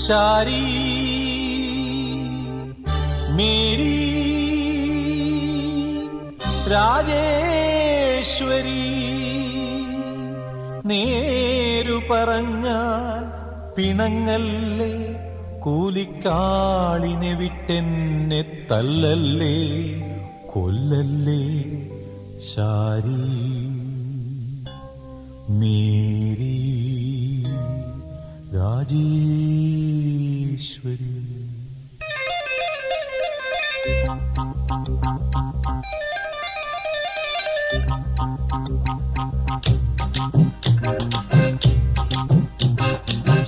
शारी मेरी രാജേശ്വരി നേരു പറഞ്ഞാൽ പിണങ്ങല്ലേ കൂലിക്കാളിനെ വിട്ടെന്നെ തല്ലല്ലേ കൊല്ലല്ലേ ശാരി മേരി രാജേശ്വരി.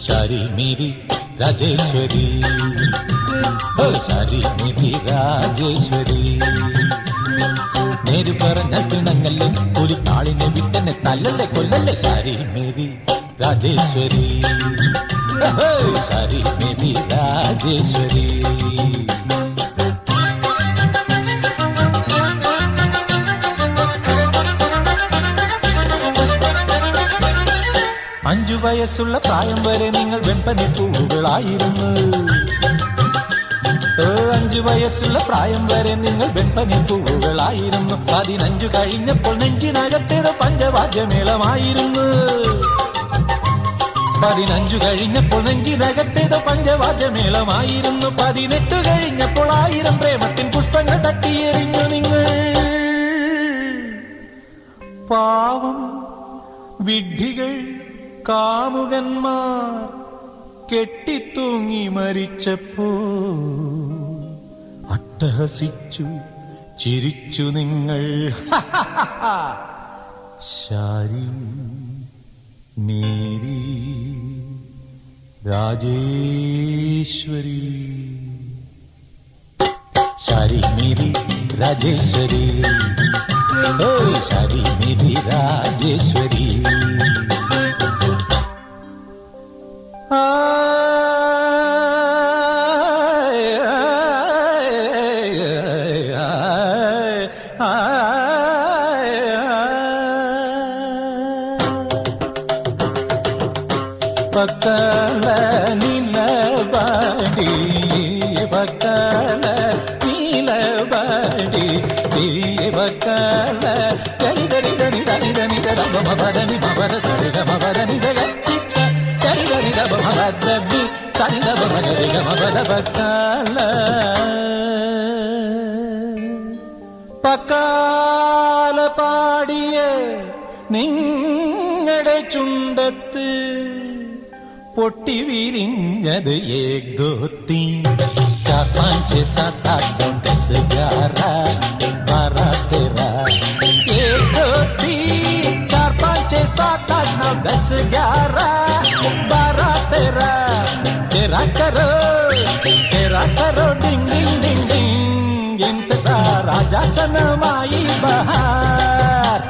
ശാരി മേരി രാജേശ്വരി, ഓ ശാരി മേരി രാജേശ്വരി നേരു പറഞ്ഞ പിണങ്ങല്ലേ കൂലിക്കാളിനെ വിട്ടെന്നെ തല്ലല്ലേ കൊല്ലല്ലേ ശാരി മേരി രാജേശ്വരി, ശാരി മേരി രാജേശ്വരി. അഞ്ചു വയസ്സുള്ള പ്രായം വരെ നിങ്ങൾ വെൺപനിപ്പൂവുകളായിരുന്നു. 5 വയസ്സുള്ള പ്രായം വരെ നിങ്ങൾ വെൺപനിപ്പൂവുകളായിരുന്നു. 15 കഴിഞ്ഞപ്പോൾ നെഞ്ചിനകത്തേതോ പഞ്ചവാദ്യമേളമായിരുന്നു. 15 കഴിഞ്ഞപ്പോൾ നെഞ്ചിനകത്തേതോ പഞ്ചവാദ്യമേളമായിരുന്നു. 18 കഴിഞ്ഞപ്പോൾ 1000 പ്രേമത്തിൻ പുഷ്പങ്ങൾ തട്ടിയെറിഞ്ഞു നിങ്ങൾ. പാവം വിഡ്ഢികൾ കാമുകന്മാർ കെട്ടിത്തൂങ്ങി മരിച്ചപ്പോ അട്ടഹസിച്ചു ചിരിച്ചു നിങ്ങൾ. ശാരി മേരി രാജേശ്വരി, ശാരി മേരി രാജേശ്വരി, ഓ ശാരി മേരി രാജേശ്വരി. പക്കല നീലബാടി, പക്കല നീലബാടി, പക്കല ധനി ധനി ധനി ധനി ധനി ധനി മപദനി മപദ സരി മപദനി ജഗത്തിത്ത ധനി ധനി ധ മപദനി സനി ധ മപദനി മപദ. പക്കല പക്കാല പാടിയ നിങ്ങളുടെ ചുണ്ടത്ത് പൊട്ടി വിരിഞ്ഞത് ഏക് ദോ തീൻ 4 5 7 8 9 10 11 12 13. ഏക് ദോ തീൻ 4 5 7 8 9 10 11 12 13. तेरा करो डिंग डिंग डिंग डिंग इंतजार राजा सनमाई बहार.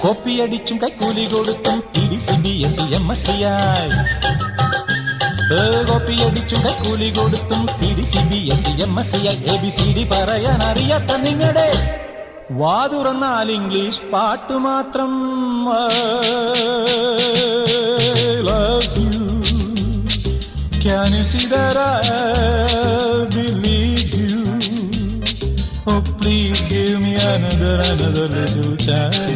കോപ്പിയടിച്ചും കൈക്കൂലി കൊടുത്തും CBSE MSc ആയി. കോപ്പിയടിച്ചും കൈക്കൂലി കൊടുത്തും CBSE MSc ആയി. ABCD പറയാൻ അറിയാത്ത നിങ്ങളുടെ വാതുറന്നാൽ ഇംഗ്ലീഷ് പാട്ട് മാത്രം. Love you, can you see that I believe you? Oh please give me another little chance.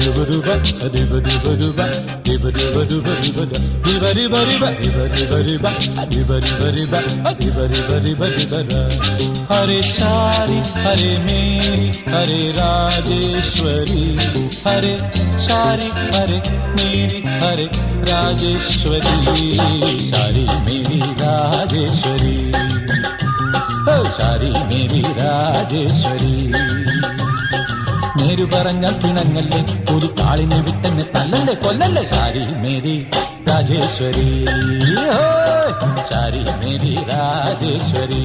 Diba diba diba diba diba diba diba diba diba diba diba diba diba diba diba diba diba diba diba diba. हरे शारी हरे मेरी हरे राजेश्वरी, हरे शारी हरे मेरी हरे राजेश्वरी, शारी मेरी राजेश्वरी, ओ शारी मेरी राजेश्वरी. നേരു പറഞ്ഞാൽ പിണങ്ങല്ലേ കൂലിക്കാളിനെ വിട്ടെന്നെ തല്ലല്ലേ കൊല്ലല്ലേ ശാരി മേരി രാജേശ്വരി, ശാരി മേരി രാജേശ്വരി.